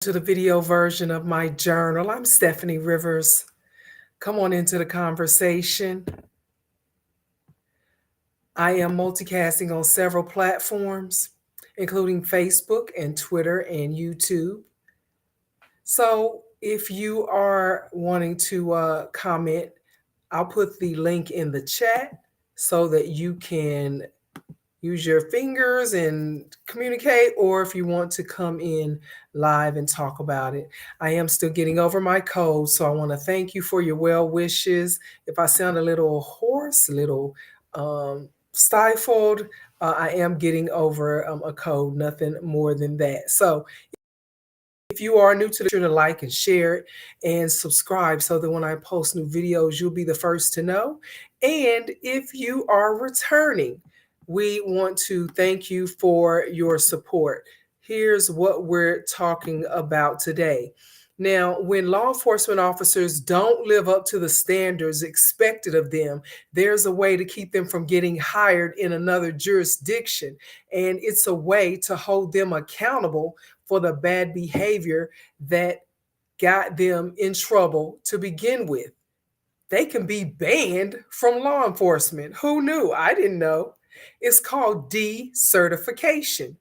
To the video version of my journal. I'm Stephanie Rivers. Come on into the conversation. I am multicasting on several platforms, including Facebook and Twitter and YouTube. So if you are wanting to comment, I'll put the link in the chat so that you can use your fingers and communicate, or if you want to come in live and talk about it. I am still getting over my cold, so I want to thank you for your well wishes. If I sound a little hoarse, a little stifled, I am getting over a cold, nothing more than that. So if you are new to the, sure to like and share it and subscribe so that when I post new videos, you'll be the first to know. And if you are returning, we want to thank you for your support. Here's what we're talking about today. Now, when law enforcement officers don't live up to the standards expected of them, there's a way to keep them from getting hired in another jurisdiction. And it's a way to hold them accountable for the bad behavior that got them in trouble to begin with. They can be banned from law enforcement. Who knew? I didn't know. It's called decertification.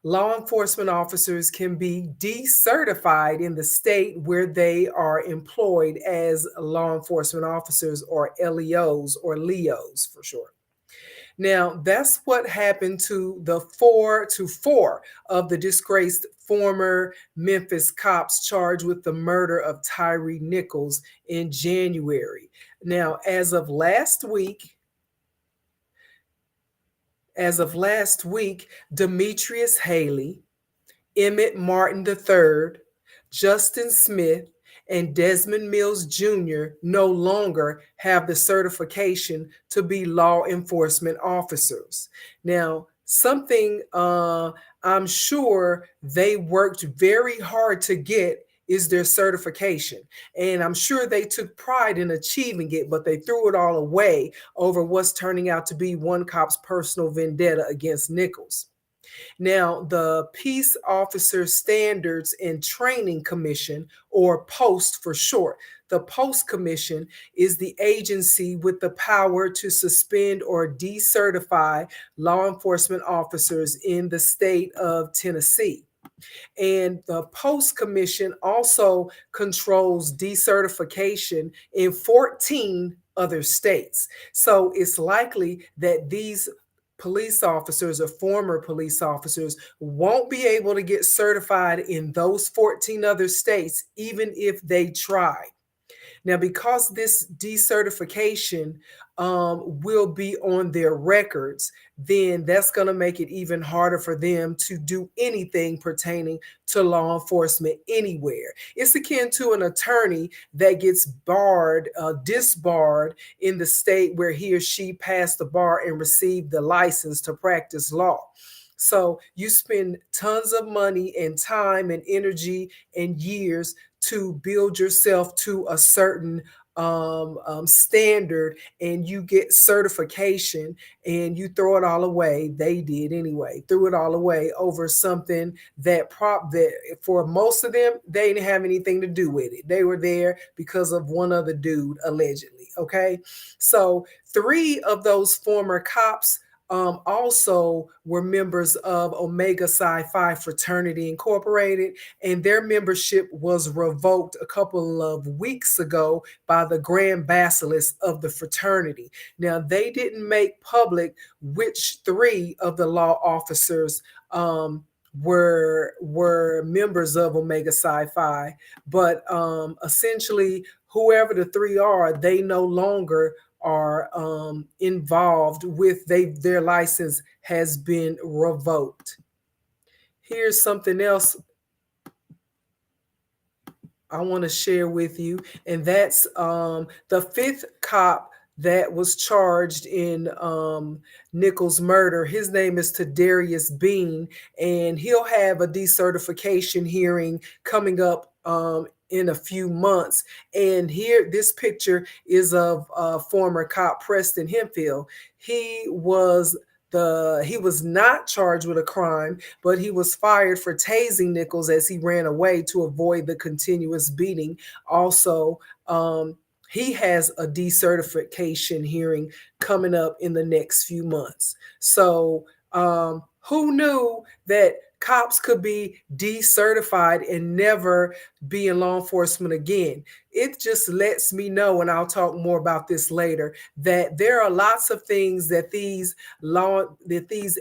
Law enforcement officers can be decertified in the state where they are employed as law enforcement officers, or LEOs, or LEOs for short. Now, that's what happened to the four of the disgraced former Memphis cops charged with the murder of Tyre Nichols in January. Now, as of last week, Demetrius Haley, Emmett Martin III, Justin Smith, and Desmond Mills Jr. no longer have the certification to be law enforcement officers. Now, something I'm sure they worked very hard to get is their certification. And I'm sure they took pride in achieving it, but they threw it all away over what's turning out to be one cop's personal vendetta against Nichols. Now, the Peace Officer Standards and Training Commission, or POST for short, the POST Commission is the agency with the power to suspend or decertify law enforcement officers in the state of Tennessee. And the POST Commission also controls decertification in 14 other states. So it's likely that these police officers or former police officers won't be able to get certified in those 14 other states, even if they try. Now, because this decertification will be on their records, then that's going to make it even harder for them to do anything pertaining to law enforcement anywhere. It's akin to an attorney that gets disbarred in the state where he or she passed the bar and received the license to practice law. So you spend tons of money and time and energy and years to build yourself to a certain standard, and you get certification and you throw it all away. They did anyway, threw it all away over something that for most of them, they didn't have anything to do with it. They were there because of one other dude, allegedly. Okay. So 3 of those former cops also were members of Omega Psi Phi Fraternity Incorporated, and their membership was revoked a couple of weeks ago by the Grand Basilisk of the fraternity. Now, they didn't make public which 3 of the law officers were members of Omega Psi Phi, but essentially, whoever the 3 are, they no longer are involved with their license has been revoked. Here's something else I want to share with you, and that's the 5th cop that was charged in Nichols' murder. His name is Darius Bean, and he'll have a decertification hearing coming up in a few months. And here, this picture is of former cop Preston Hemphill. He was He was not charged with a crime, but he was fired for tasing Nichols as he ran away to avoid the continuous beating. Also, he has a decertification hearing coming up in the next few months. So, who knew that cops could be decertified and never be in law enforcement again? It just lets me know, and I'll talk more about this later, that there are lots of things that these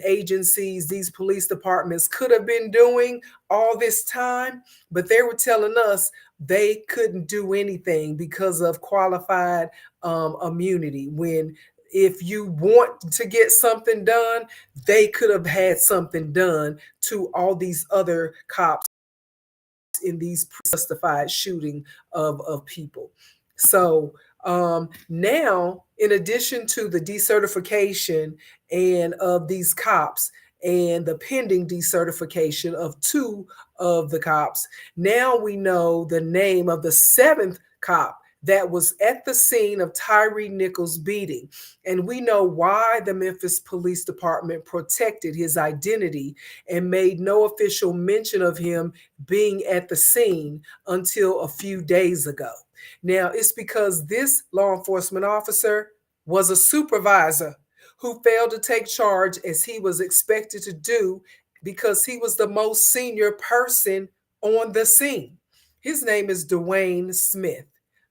agencies, these police departments could have been doing all this time, but they were telling us they couldn't do anything because of qualified immunity. When if you want to get something done, they could have had something done to all these other cops in these justified shooting of people. So now, in addition to the decertification and of these cops and the pending decertification of two of the cops, now we know the name of the seventh cop that was at the scene of Tyre Nichols' beating. And we know why the Memphis Police Department protected his identity and made no official mention of him being at the scene until a few days ago. Now, it's because this law enforcement officer was a supervisor who failed to take charge as he was expected to do because he was the most senior person on the scene. His name is Dwayne Smith.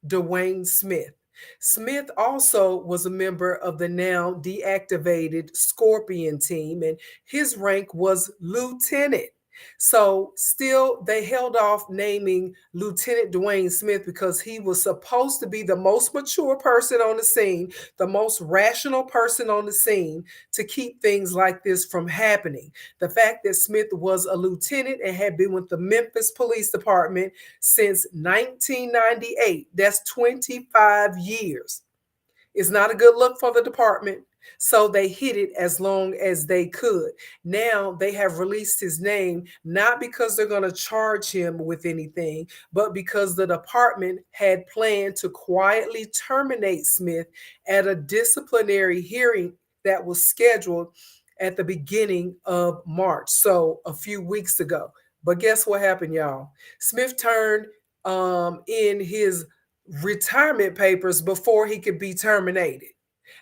Dwayne Smith. Smith also was a member of the now deactivated Scorpion team, and his rank was lieutenant. So, still, they held off naming Lieutenant Dwayne Smith because he was supposed to be the most mature person on the scene, the most rational person on the scene to keep things like this from happening. The fact that Smith was a lieutenant and had been with the Memphis Police Department since 1998, that's 25 years. It's not a good look for the department. So they hid it as long as they could. Now they have released his name, not because they're going to charge him with anything, but because the department had planned to quietly terminate Smith at a disciplinary hearing that was scheduled at the beginning of March. So a few weeks ago. But guess what happened, y'all? Smith turned in his retirement papers before he could be terminated.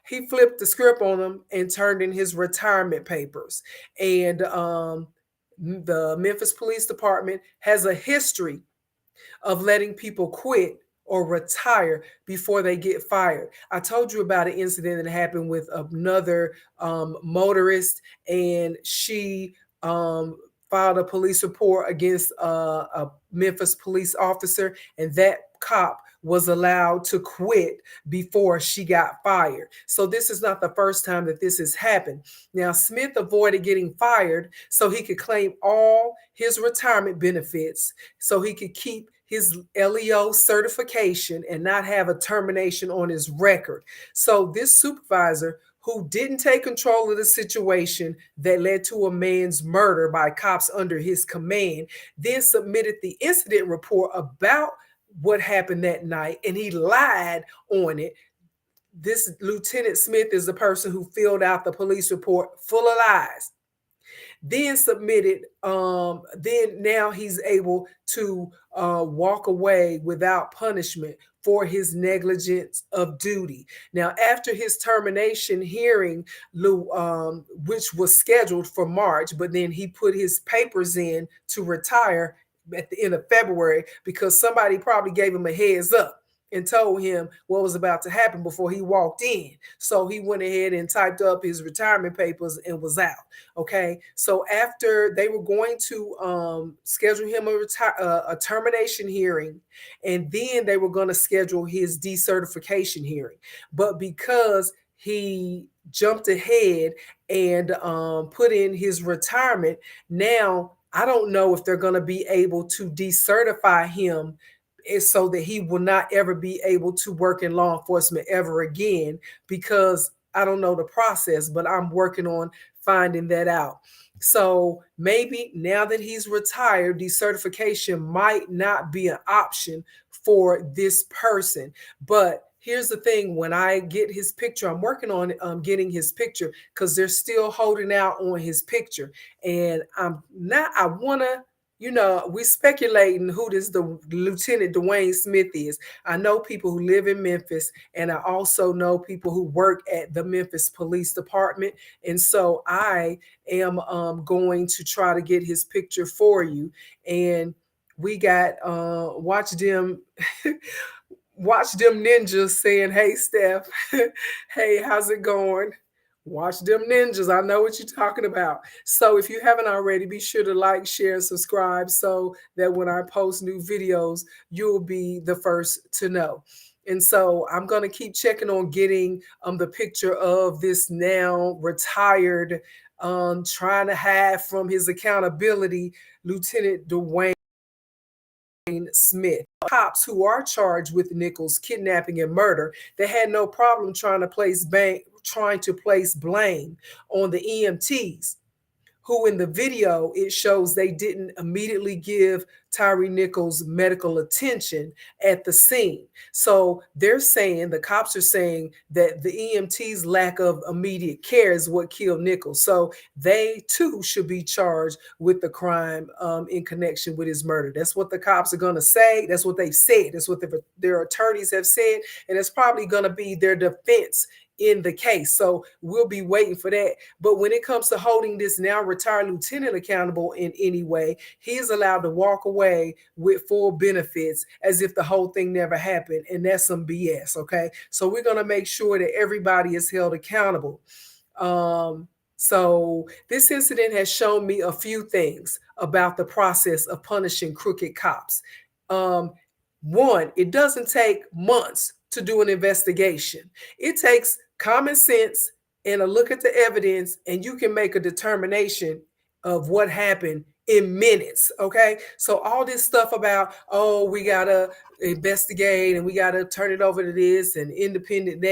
He flipped the script on them and turned in his retirement papers. And the Memphis Police Department has a history of letting people quit or retire before they get fired. I told you about an incident that happened with another motorist, and she filed a police report against a Memphis police officer, and that cop was allowed to quit before she got fired. So this is not the first time that this has happened. Now, Smith avoided getting fired so he could claim all his retirement benefits, so he could keep his LEO certification and not have a termination on his record. So this supervisor, who didn't take control of the situation that led to a man's murder by cops under his command, then submitted the incident report about what happened that night, and he lied on it. This Lieutenant Smith is the person who filled out the police report full of lies. Then submitted, then now he's able to walk away without punishment for his negligence of duty. Now, after his termination hearing, which was scheduled for March, but then he put his papers in to retire at the end of February because somebody probably gave him a heads up and told him what was about to happen before he walked in. So he went ahead and typed up his retirement papers and was out. Okay. So after they were going to schedule him a termination hearing, and then they were going to schedule his decertification hearing. But because he jumped ahead and put in his retirement, now I don't know if they're going to be able to decertify him so that he will not ever be able to work in law enforcement ever again, because I don't know the process, but I'm working on finding that out. So maybe now that he's retired, decertification might not be an option for this person. But here's the thing: when I get his picture, I'm working on getting his picture because they're still holding out on his picture, and I'm not. I wanna. We speculating who this the Lieutenant Dwayne Smith is. I know people who live in Memphis, and I also know people who work at the Memphis Police Department. And so I am going to try to get his picture for you. And we got watch them watch them ninjas saying, "Hey Steph, hey, how's it going?" Watch them ninjas. I know what you're talking about. So if you haven't already, be sure to like, share, subscribe so that when I post new videos, you'll be the first to know. And so I'm going to keep checking on getting the picture of this now retired, trying to hide from his accountability, Lieutenant Dwayne Smith. Cops who are charged with Nichols' kidnapping and murder, they had no problem trying to place blame on the EMTs, who in the video it shows they didn't immediately give Tyre Nichols medical attention at the scene. So they're saying, the cops are saying, that the EMT's lack of immediate care is what killed Nichols. So they too should be charged with the crime in connection with his murder. That's what the cops are going to say. That's what they've said. That's what their attorneys have said. And it's probably going to be their defense in the case. So we'll be waiting for that. But when it comes to holding this now retired lieutenant accountable in any way, he is allowed to walk away with full benefits as if the whole thing never happened. And that's some BS. Okay. So we're going to make sure that everybody is held accountable. So this incident has shown me a few things about the process of punishing crooked cops. One, it doesn't take months to do an investigation. It takes common sense and a look at the evidence, and you can make a determination of what happened in minutes. Okay. So all this stuff about, oh, we gotta investigate and we gotta turn it over to this and independent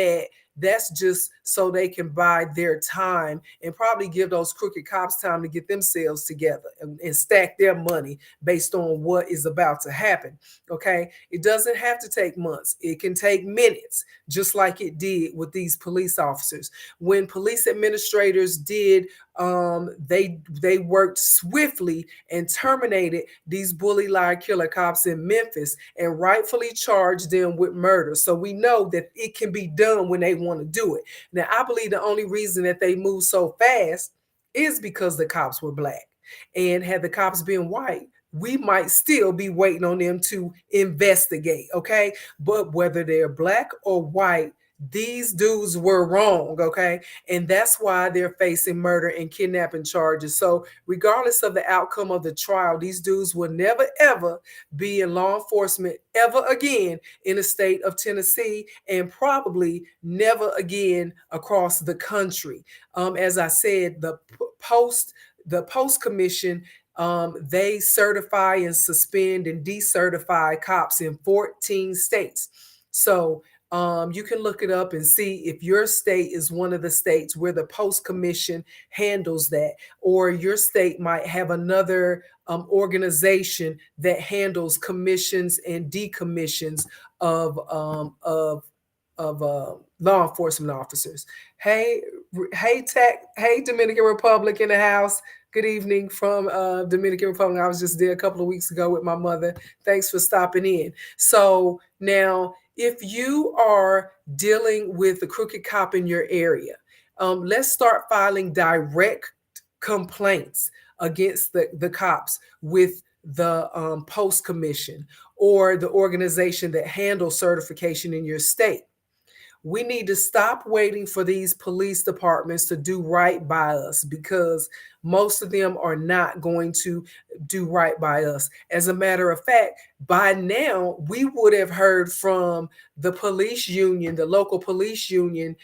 that's just so they can buy their time and probably give those crooked cops time to get themselves together and stack their money based on what is about to happen. Okay. It doesn't have to take months. It can take minutes, just like it did with these police officers. When police administrators did, they worked swiftly and terminated these bully, lie, killer cops in Memphis and rightfully charged them with murder. So we know that it can be done when they want to do it. Now, I believe the only reason that they moved so fast is because the cops were black. And had the cops been white, we might still be waiting on them to investigate. Okay. But whether they're black or white, these dudes were wrong. Okay. And that's why they're facing murder and kidnapping charges. So regardless of the outcome of the trial, these dudes will never ever be in law enforcement ever again in the state of Tennessee, and probably never again across the country. As I said, the post commission, they certify and suspend and decertify cops in 14 states. So you can look it up and see if your state is one of the states where the post commission handles that, or your state might have another organization that handles commissions and decommissions of law enforcement officers. Hey, hey, Dominican Republic in the house. Good evening from Dominican Republic. I was just there a couple of weeks ago with my mother. Thanks for stopping in. So now, if you are dealing with a crooked cop in your area, let's start filing direct complaints against the cops with the post commission or the organization that handles certification in your state. We need to stop waiting for these police departments to do right by us, because most of them are not going to do right by us. As a matter of fact, by now, we would have heard from the police union, the local police union,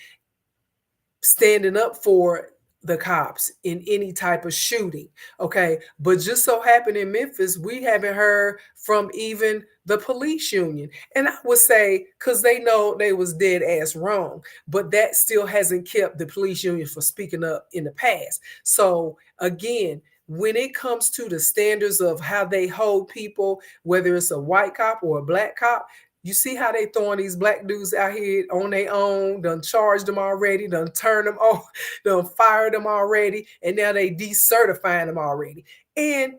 standing up for the cops in any type of shooting. Okay. But just so happened in Memphis, we haven't heard from even the police union. And I would say, because they know they was dead ass wrong, but that still hasn't kept the police union from speaking up in the past. So again, when it comes to the standards of how they hold people, whether it's a white cop or a black cop, You see how they throwing these black dudes out here on their own, done charged them already, done turned them off, done fired them already, and now they decertifying them already. And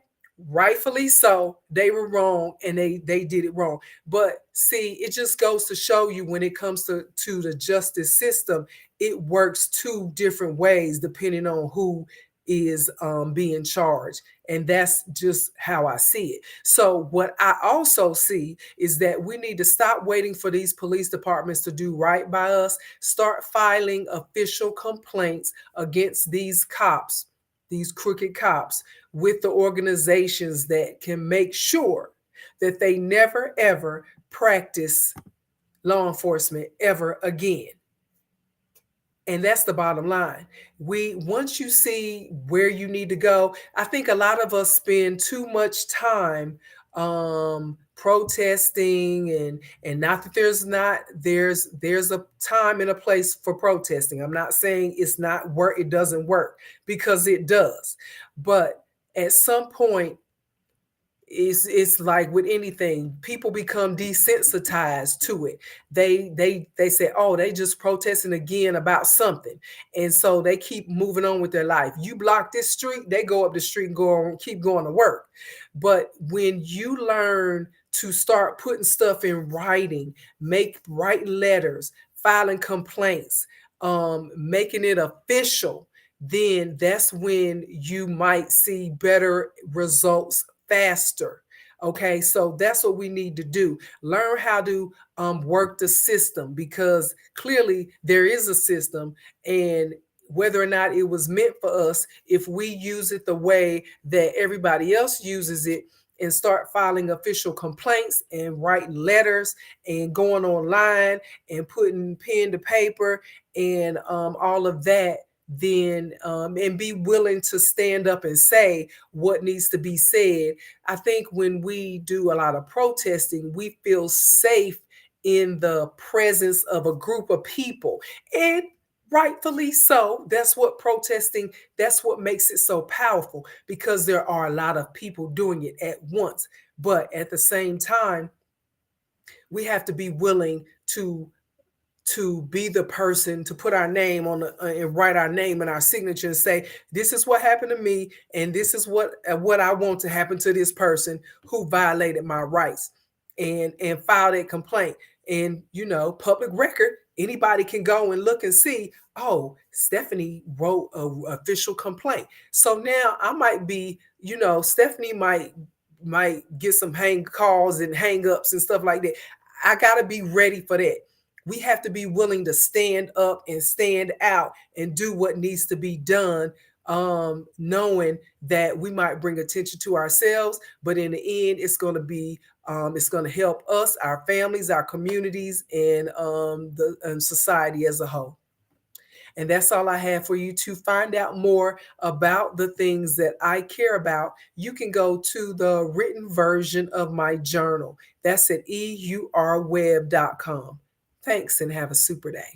rightfully so, they were wrong and they did it wrong. But see, it just goes to show you when it comes to the justice system, it works two different ways depending on who is being charged. And that's just how I see it. So what I also see is that we need to stop waiting for these police departments to do right by us, start filing official complaints against these cops, these crooked cops, with the organizations that can make sure that they never ever practice law enforcement ever again. And that's the bottom line. Once you see where you need to go, I think a lot of us spend too much time protesting, and not that there's a time and a place for protesting. I'm not saying it's not work, it doesn't work, because it does. But at some point, it's like with anything, people become desensitized to it. They say, oh, they just protesting again about something, and so they keep moving on with their life. You block this street, they go up the street and go on, keep going to work. But when you learn to start putting stuff in writing, writing letters, filing complaints, making it official, then that's when you might see better results faster. Okay, so that's what we need to do. Learn how to work the system, because clearly there is a system, and whether or not it was meant for us, if we use it the way that everybody else uses it and start filing official complaints and writing letters and going online and putting pen to paper and all of that, then and be willing to stand up and say what needs to be said. I think when we do a lot of protesting, we feel safe in the presence of a group of people, and rightfully so. That's what protesting, that's what makes it so powerful, because there are a lot of people doing it at once. But at the same time, we have to be willing to be the person to put our name on and write our name and our signature and say, this is what happened to me, and this is what I want to happen to this person who violated my rights, and file that complaint. And public record, anybody can go and look and see, oh, Steffanie wrote a official complaint. So now I might be, Steffanie might get some hang calls and hang ups and stuff like that. I got to be ready for that. We have to be willing to stand up and stand out and do what needs to be done, knowing that we might bring attention to ourselves, but in the end, it's going to help us, our families, our communities, and the society as a whole. And that's all I have for you. To find out more about the things that I care about, you can go to the written version of my journal. That's at eurweb.com. Thanks, and have a super day.